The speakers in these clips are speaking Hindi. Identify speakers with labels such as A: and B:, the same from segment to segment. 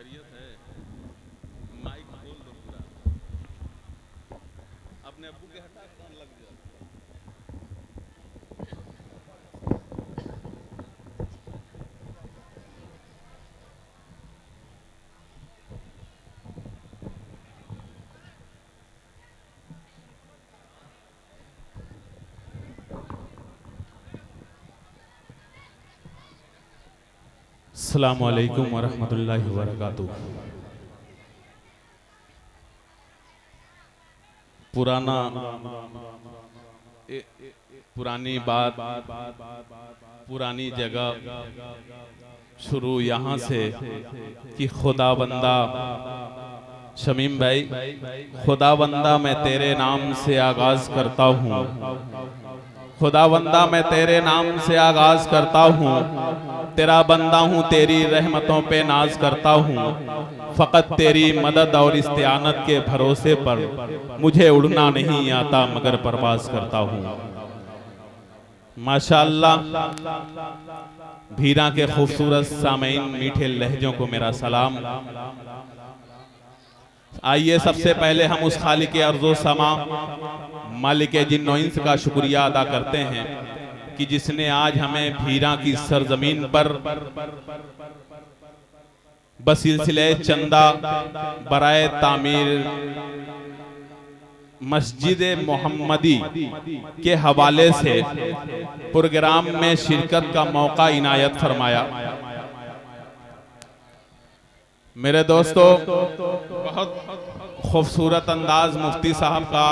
A: खैरियत है। माइक खोल दो पूरा, अपने अब्बू के हटा फोन लग जाए।
B: अस्सलामु अलैकुम वरहमतुल्लाहि वबरकातुहू। पुरानी बात, पुरानी जगह शुरू यहाँ से कि खुदा बंदा शमीम भाई, खुदा बंदा मैं तेरे नाम से आगाज करता हूँ, खुदा बंदा मैं तेरे नाम से आगाज करता हूँ, तेरा बंदा हूँ, तेरी रहमतों पे नाज करता हूँ, फ़कत तेरी मदद और इस्तिआनत के भरोसे पर मुझे उड़ना नहीं आता मगर परवाज करता हूँ। माशाअल्लाह, भीरा के खूबसूरत सामईन, मीठे लहजों को मेरा सलाम। आइए सबसे पहले हम उस खालिक अर्ज़ो समा मालिक जिन्नो इंस का शुक्रिया अदा करते हैं कि जिसने आज हमें भीरा की सरजमीन पर बसिलसिले चंदा बराए तामीर मस्जिद मोहम्मदी के हवाले से प्रोग्राम में शिरकत का मौका इनायत फरमाया। मेरे दोस्तों, बहुत खूबसूरत अंदाज मुफ्ती साहब का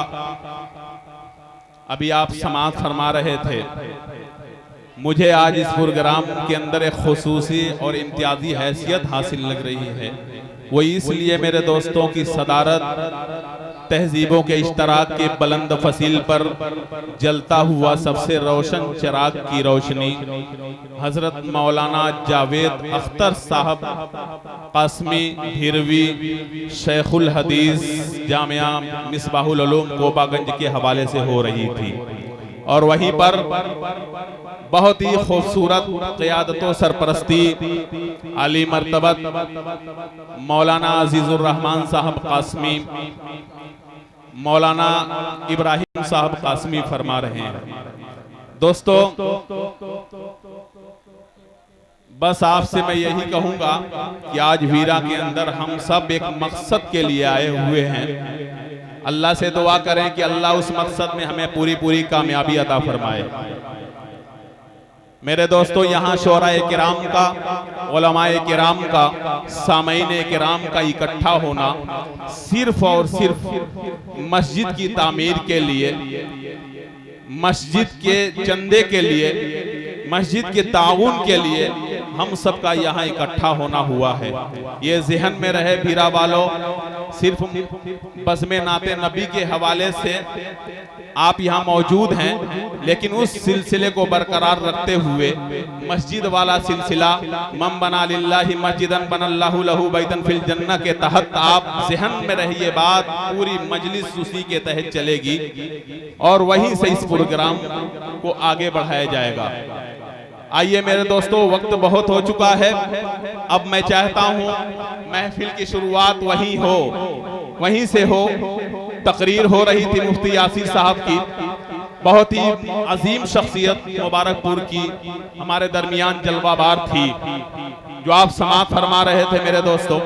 B: अभी आप समाअत फरमा रहे थे। मुझे आज इस प्रोग्राम के अंदर एक खुसूसी और इम्तियाजी हैसियत हासिल लग रही है। वो इसलिए मेरे दोस्तों की सदारत तहजीबों के इश्तराक के बुलंद फसील पर जलता हुआ सबसे रोशन चिराग की रोशनी हजरत मौलाना जावेद अख्तर साहब कासमी हिरवी शेखुल हदीस जामिया मिसबाहुल उलूम कोबागंज के हवाले से हो रही थी। और वहीं पर बहुत ही खूबसूरत क़ियादतो सरपरस्ती आली मर्तबत मौलाना अजीजुर रहमान साहब कासमी, मौलाना इब्राहिम साहब कासमी फरमा रहे हैं। दोस्तों, बस आपसे मैं यही कहूंगा कि आज वीरा के अंदर हम सब एक मकसद के लिए आए हुए हैं। अल्लाह से दुआ करें कि अल्लाह उस मकसद में हमें पूरी कामयाबी अता फरमाए। मेरे दोस्तों, यहाँ शोराए किराम का, उलमाए किराम का, सामईने किराम का इकट्ठा होना सिर्फ और सिर्फ मस्जिद की तामीर के लिए, मस्जिद के चंदे के लिए, मस्जिद के ताउन के लिए हम सबका यहाँ इकट्ठा होना हुआ है। ये ज़हन में रहे भीरा वालों, सिर्फ बज़्म नाते नबी के हवाले से आप यहाँ मौजूद हैं, लेकिन उस सिलसिले को बरकरार रखते हुए मस्जिद वाला सिलसिला मम बना लिल्लाहि मस्जिदन बनल्लाहु लहू बैतन फिल जन्नह के तहत आप ज़हन में रहिए। बात पूरी मजलिस उसी के तहत चलेगी और वहीं से इस प्रोग्राम को आगे बढ़ाया जाएगा। आइए मेरे दोस्तों, वक्त बहुत हो चुका है। अब मैं चाहता हूँ महफिल की शुरुआत वहीं हो, वहीं से हो। तकरीर हो रही थी मुफ्ती यासिर साहब की, बहुत ही अजीम शख्सियत मुबारकपुर की हमारे दरमियान जलवाबार थी, जो आप समाअत फरमा रहे थे। मेरे दोस्तों,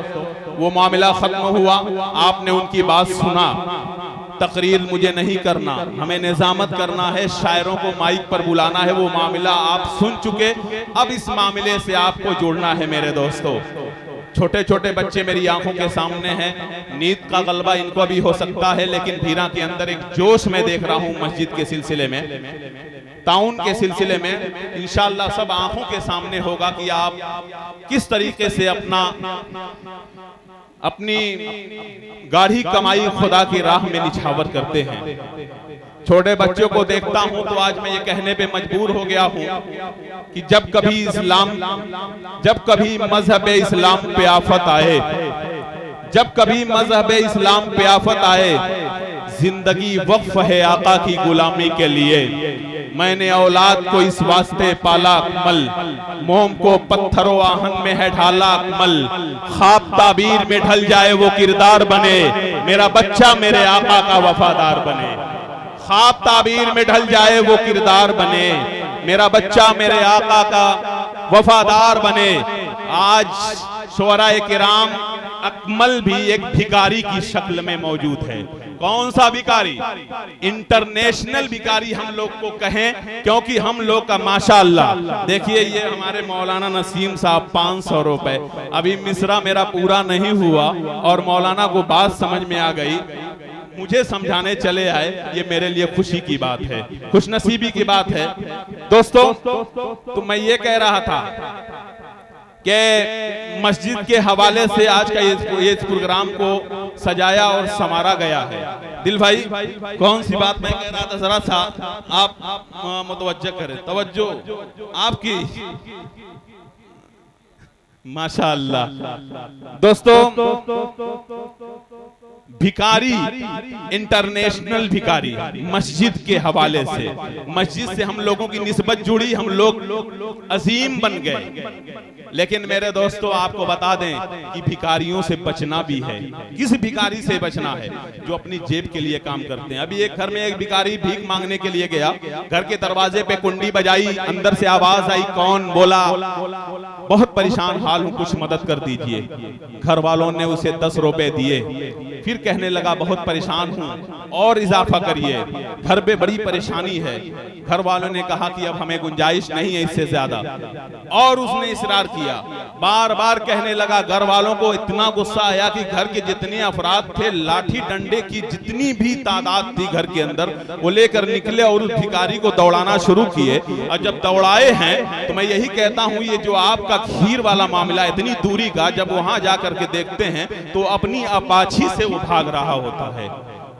B: वो मामला खत्म हुआ, आपने उनकी बात सुना। तकरीर मुझे नहीं करना, हमें निजामत करना है, शायरों को माइक पर बुलाना है। वो मामला आप सुन चुके, अब इस मामले से आपको जुड़ना है। मेरे दोस्तों, छोटे छोटे बच्चे मेरी आंखों के सामने हैं, नींद का गलबा इनको भी हो सकता है, लेकिन भीरा के अंदर एक जोश मैं देख रहा हूं मस्जिद के सिलसिले में, ताउन के सिलसिले में। इंशाअल्लाह सब आंखों के सामने होगा कि आप किस तरीके से अपनी गाढ़ी कमाई खुदा की राह में निछावर करते हैं। छोटे बच्चों को देखता हूं तो आज मैं ये कहने पे मजबूर हो गया हूं कि जब कभी मजहब इस्लाम पे आफत आए, जब कभी मजहब इस्लाम पे आफत आए, जिंदगी वक्फ है आका की गुलामी के लिए। मैंने औलाद को इस वास्ते पाला अकमल, मोम को पत्थरों आहन में है ढाला अकमल, ख्वाब ताबीर में ढल जाए वो किरदार बने, मेरा बच्चा मेरे आका का वफादार बने। ख्वाब ताबीर में ढल जाए वो किरदार बने, मेरा बच्चा मेरे आका का वफादार बने। आज शुअराए किराम अकमल भी एक भिखारी की शक्ल में मौजूद है। कौन सा भिखारी? इंटरनेशनल भिखारी हम लोग को कहें, क्योंकि हम लोग का माशाअल्लाह देखिए, ये हमारे मौलाना नसीम साहब 500 रुपए, अभी मिसरा मेरा पूरा नहीं हुआ और मौलाना को बात समझ में आ गई, मुझे समझाने चले आए। ये मेरे लिए खुशी की बात है, खुशनसीबी की बात है। दोस्तों, तो मैं ये कह रहा था कि मस्जिद के हवाले से आज का ये प्रोग्राम को सजाया और संवारा गया है। दिल भाई, कौन सी बात मैं कह रहा था, जरा सा आप मुतवज्जो करें, तवज्जो आपकी, माशाअल्लाह। दोस्तों, भिखारी, इंटरनेशनल भिखारी, मस्जिद के हवाले से, मस्जिद से हम लोगों की निस्बत जुड़ी, हम लोग अजीम बन गए। लेकिन मेरे दोस्तों, आपको बता दें कि भिखारियों से बचना भी है। किस भिखारी से बचना है? जो अपनी जेब के लिए काम करते हैं। अभी एक घर में एक भिखारी भीख मांगने के लिए गया, घर के दरवाजे पे कुंडी बजाई, अंदर से आवाज आई, कौन? बोला बहुत परेशान हाल हूं, कुछ मदद कर दीजिए। घर वालों ने उसे 10 रुपए दिए, फिर कहने लगा बहुत परेशान हूं और इजाफा करिए, घर पे बड़ी परेशानी है। घर वालों ने कहा कि अब हमें गुंजाइश नहीं है इससे ज्यादा, और उसने इसरार किया, बार बार कहने लगा। घर वालों को इतना गुस्सा आया कि घर के जितने अफराद थे, लाठी डंडे की जितनी भी तादाद थी घर के अंदर, वो लेकर निकले और उस भिखारी को दौड़ाना शुरू किए। और जब दौड़ाए हैं तो मैं यही कहता हूं, ये जो आपका खीर वाला मामला, इतनी दूरी का, जब वहां जाकर के देखते हैं तो अपनी अपाची से वो भाग रहा होता है।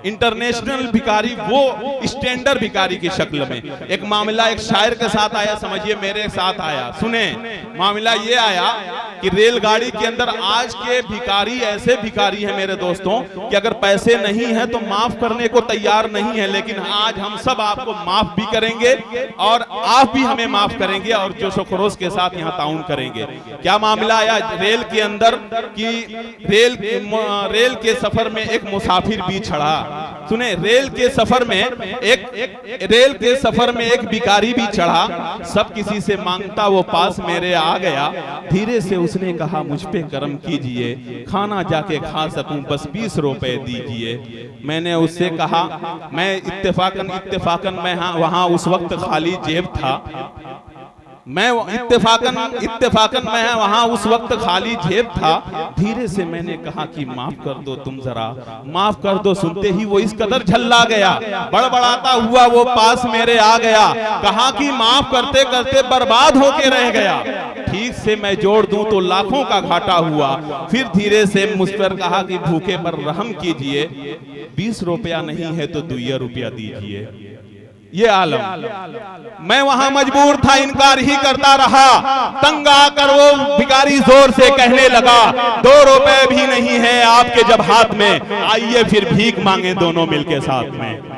B: इंटरनेशनल भिखारी वो स्टैंडर्ड भिखारी की शक्ल में। एक मामला एक शायर के साथ आया, समझिए मेरे साथ आया। सुने, मामला ये आया कि रेलगाड़ी के अंदर आज के भिखारी ऐसे भिखारी हैं मेरे दोस्तों कि अगर पैसे नहीं हैं तो माफ करने को तैयार नहीं है, लेकिन आज हम सब आपको माफ भी करेंगे और आप भी हमें माफ करेंगे और जोशो खरोश के साथ यहाँ ताउन करेंगे। क्या मामला आया रेल के अंदर कि रेल के सफर में एक मुसाफिर भी चढ़ा। सुने, रेल के सफर में एक भिखारी भी चढ़ा, सब किसी से मांगता वो पास मेरे आ गया। धीरे से उसने कहा मुझ पे करम कीजिए, खाना जाके खा सकूं, बस 20 रुपए दीजिए। मैंने उससे कहा, मैं इत्तेफाकन मैं वहां उस वक्त खाली जेब था, मैं इत्तेफाकन मैं वहां उस वक्त खाली जेब था। धीरे से मैंने कहा कि माफ कर दो, तुम जरा माफ कर दो। सुनते ही वो इस कदर झल्ला गया, बड़बड़ाता हुआ वो पास मेरे आ गया, कहा कि माफ करते करते बर्बाद होके रह गया, ठीक से मैं जोड़ दूं तो लाखों का घाटा हुआ। फिर धीरे से मुझ पर कहा कि भूखे पर रहम कीजिए, 20 रुपया नहीं है तो 2 रुपया दीजिए। ये आलम, मैं वहां मजबूर था, इनकार ही करता रहा। तंग आकर वो भिखारी जोर से कहने लगा, 2 रुपए भी नहीं है आपके जब हाथ में, आइए फिर भीख मांगे दोनों मिलके साथ में।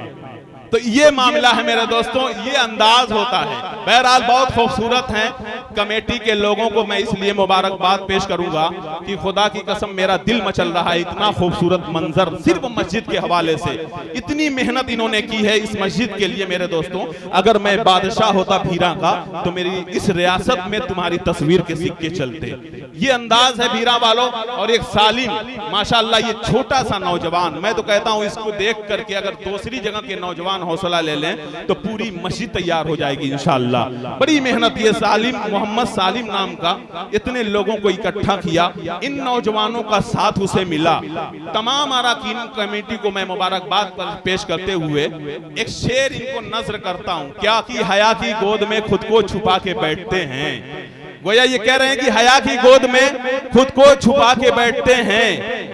B: तो ये मामला है मेरे दोस्तों, ये अंदाज होता है। बहरहाल बहुत खूबसूरत हैं। कमेटी के लोगों को मैं इसलिए मुबारकबाद पेश करूंगा कि खुदा की कसम मेरा दिल मचल रहा है। इतना खूबसूरत मंजर सिर्फ मस्जिद के हवाले से, इतनी मेहनत इन्होंने की है इस मस्जिद के लिए। मेरे दोस्तों, अगर मैं बादशाह होता भीरा का तो मेरी इस रियासत में तुम्हारी तस्वीर के सिक्के चलते। ये अंदाज है भीरा वालों। और एक सालिम, माशाअल्लाह, ये छोटा सा नौजवान, मैं तो कहता हूं इसको देख करके अगर दूसरी जगह के नौजवान हौसला ले लें तो पूरी मस्जिद तैयार हो जाएगी इंशाअल्लाह। बड़ी मेहनत, ये सालिम, मोहम्मद सालिम नाम का, इतने लोगों को इकट्ठा किया, इन नौजवानों का साथ उसे मिला। तमाम अरकान कमेटी को मैं मुबारकबाद पेश करते हुए एक शेर इनको नज़्र करता हूं। क्या कि हया की गोद में खुद को छुपा के बैठते हैं। गोया ये कह रहे हैं कि हया की गोद में खुद को छुपा के बैठते हैं,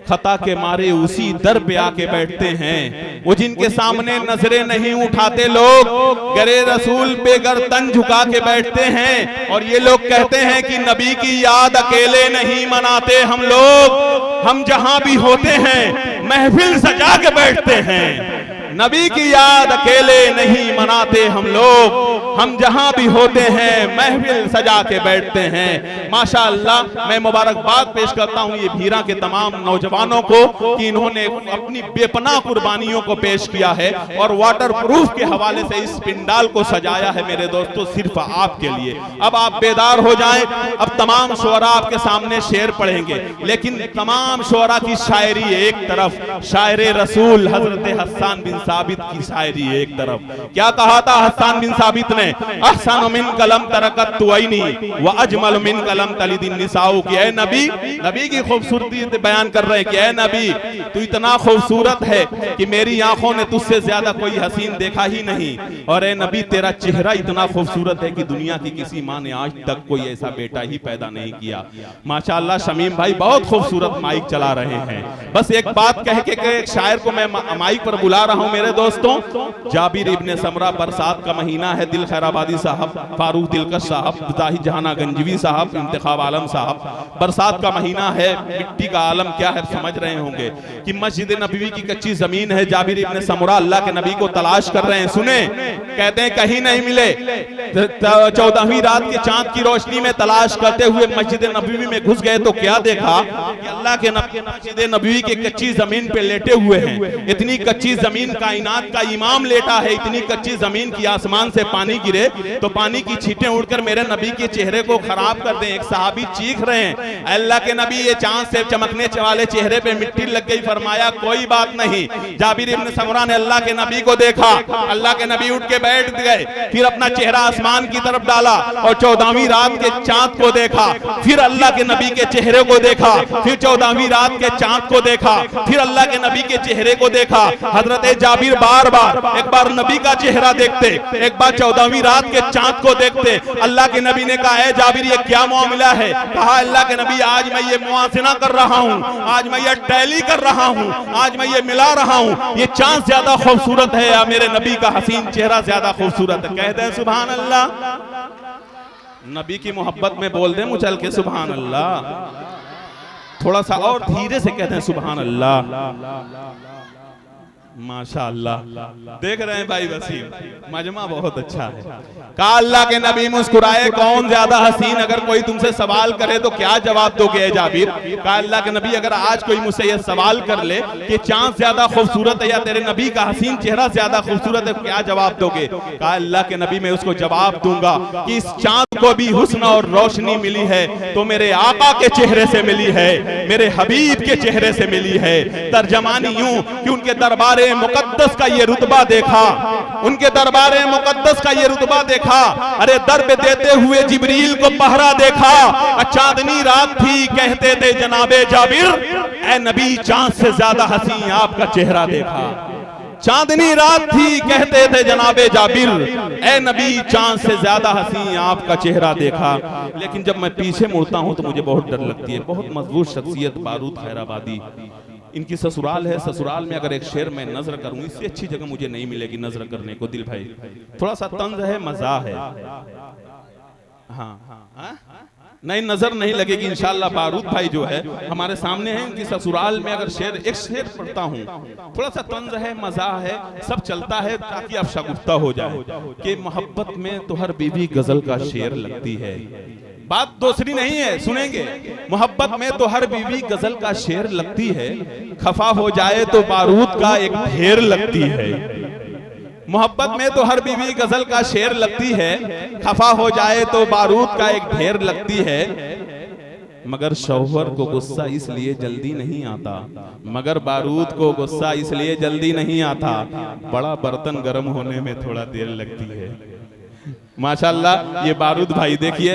B: खता के मारे उसी दर पे आके बैठते हैं। वो जिनके सामने नजरें नहीं उठाते लोग, गरे रसूल पे गर्दन झुका के बैठते हैं। और ये लोग कहते हैं कि नबी की याद अकेले नहीं मनाते हम लोग, हम जहां भी होते हैं महफिल सजा के बैठते हैं। नबी की याद अकेले नहीं मनाते हम लोग, हम जहां भी होते हैं महफिल सजा के बैठते हैं। माशाअल्लाह मैं मुबारकबाद पेश करता हूं ये भीरा के तमाम नौजवानों को कि इन्होंने अपनी बेपनाह कुर्बानियों को पेश किया है और वाटर प्रूफ के हवाले से इस पिंडाल को सजाया है मेरे दोस्तों सिर्फ आपके लिए। अब आप बेदार हो जाएं। अब तमाम शुअरा आपके सामने शेर पढ़ेंगे, लेकिन तमाम शुअरा की शायरी एक तरफ, शायरे रसूल हजरत हस्सान बिन साबित की शायरी एक तरफ। क्या कहा था हस्सान बिन साबित ने? अहसन मिन कलम तरकत तुईनी व अजमल मिन कलम तलिदिन निसाउ। कि ऐ नबी, नबी की खूबसूरती बयान कर रहे हैं कि ऐ नबी तू इतना खूबसूरत है कि मेरी आंखों ने तुझसे ज्यादा कोई हसीन देखा ही नहीं, और ऐ नबी तेरा चेहरा इतना खूबसूरत है कि दुनिया की किसी माँ ने आज तक कोई ऐसा बेटा ही पैदा नहीं किया। माशाअल्लाह शमीम भाई बहुत खूबसूरत माइक चला रहे हैं। बस एक बात कह के एक शायर को मैं माइक पर बुला रहा हूं मेरे दोस्तों। जाबिर इब्ने समरा, बरसात का महीना है, दिल खैराबादी साहब, फारूक दिलकश साहब, जाहिद जहाना गंजवी साहब, इंतखाब आलम साहब। बरसात का महीना है, मिट्टी का आलम क्या है समझ रहे होंगे कि मस्जिद नबवी की कच्ची जमीन है। जाबिर इब्ने समरा अल्लाह के नबी को तलाश कर रहे हैं। सुने, कहते हैं कहीं नहीं मिले। 14वीं रात के चांद की रोशनी में तलाश करते हुए मस्जिद नबवी में घुस गए तो क्या देखा कि अल्लाह के नबी मस्जिद नबवी के कच्ची जमीन पे लेटे हुए हैं। इतनी कच्ची जमीन कायनात का इमाम लेटा है, इतनी कच्ची जमीन की आसमान से पानी गिरे तो पानी की छींटें उड़कर मेरे नबी के चेहरे को खराब कर दें। एक सहाबी चीख रहे हैं, अल्लाह के नबी ये चांद से चमकने वाले चेहरे पे मिट्टी लग गई। फरमाया कोई बात नहीं। जाबिर इब्ने समरा ने अल्लाह के नबी को देखा, अल्लाह के नबी उठ के बैठ गए, फिर अपना चेहरा आसमान की तरफ डाला और 14वीं रात के चांद को देखा, फिर अल्लाह के नबी के चेहरे को देखा, फिर 14वीं रात के चांद को देखा, फिर अल्लाह के नबी के चेहरे को देखा। हजरत जाबिर बार बार, एक बार नबी का चेहरा देखते, एक बार 14वीं रात के चांद को देखते। अल्लाह के नबी ने कहा, जाबिर ये क्या मामला है? कहा अल्लाह के नबी आज मैं ये मुआसिना कर रहा हूँ, आज मैं ये टैली कर रहा हूँ, आज मैं ये मिला रहा हूँ। ये चांद ज्यादा खूबसूरत है या मेरे नबी का हसीन चेहरा ज्यादा खूबसूरत है? कहते हैं सुभान अल्लाह। नबी की मोहब्बत में बोल दें मुचल के सुभान अल्लाह। थोड़ा सा और धीरे से कहते हैं सुभान अल्लाह। माशाअल्लाह, देख रहे हैं भाई वसीम, मजमा बहुत अच्छा है। कहा अल्लाह के नबी मुस्कुराए, कौन ज्यादा हसीन? अगर कोई तुमसे सवाल करे तो क्या जवाब दोगे जाबिर? कहा अल्लाह के नबी अगर आज कोई मुझसे यह सवाल कर ले कि चांद ज्यादा खूबसूरत है या तेरे नबी का हसीन चेहरा ज्यादा खूबसूरत है, क्या जवाब दोगे? कहा अल्लाह के नबी मैं उसको जवाब दूंगा कि इस चांद को भी हुस्न और रोशनी मिली है तो मेरे आका के चेहरे से मिली है, मेरे हबीब के चेहरे से मिली है। तर्जमानी यूं कि उनके दरबार मुकद्दस का ये रुतबा देखा, उनके दरबार मुकद्दस का ये रुतबा देखा। अरे दर पे देते हुए जिब्रील को पहरा देखा। चांदनी रात थी कहते थे जनाबे जाबिर, ए नबी चांद से ज्यादा हसीन आपका चेहरा देखा। चांदनी रात थी कहते थे जनाबे जाबिर, ए नबी चांद से ज्यादा हसीन आपका चेहरा देखा। लेकिन जब मैं पीछे मुड़ता हूं तो मुझे बहुत डर लगती है। बहुत मजबूत शख्सियत बारूद खैराबादी, इनकी ससुराल है। ससुराल में अगर एक शेर मैं नजर करूं, इससे अच्छी जगह मुझे नहीं मिलेगी नजर करने को। दिल भाई थोड़ा सा तंज है, मजा है। हाँ नहीं, नजर नहीं लगेगी इंशाल्लाह। बारूद भाई जो है हमारे सामने हैं, इनकी ससुराल में अगर शेर, एक शेर पढ़ता हूँ, थोड़ा सा तंज है, मजा है, सब चलता है ताकि आप शगुफ्ता हो जाए कि मोहब्बत में तो हर बीवी गजल का शेर लगती है। बात दूसरी नहीं है, सुनेंगे। मोहब्बत में तो हर बीवी गजल का शेर लगती है, खफा हो जाए तो बारूद का एक ढेर लगती है। मोहब्बत में तो हर बीवी गजल का शेर लगती है, खफा हो जाए तो बारूद का एक ढेर लगती है। मगर शौहर को गुस्सा इसलिए जल्दी नहीं आता, मगर बारूद को गुस्सा इसलिए जल्दी नहीं आता, बड़ा बर्तन गर्म होने में थोड़ा देर लगती है। माशाल्लाह, ये बारूद भाई देखिए,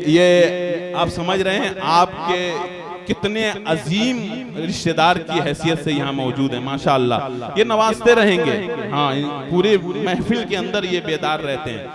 B: ये आप समझ रहे हैं आपके कितने अजीम रिश्तेदार की हैसियत से यहाँ मौजूद है। माशाल्लाह, ये नवाजते रहेंगे। हाँ, पूरे महफिल के अंदर ये बेदार रहते हैं।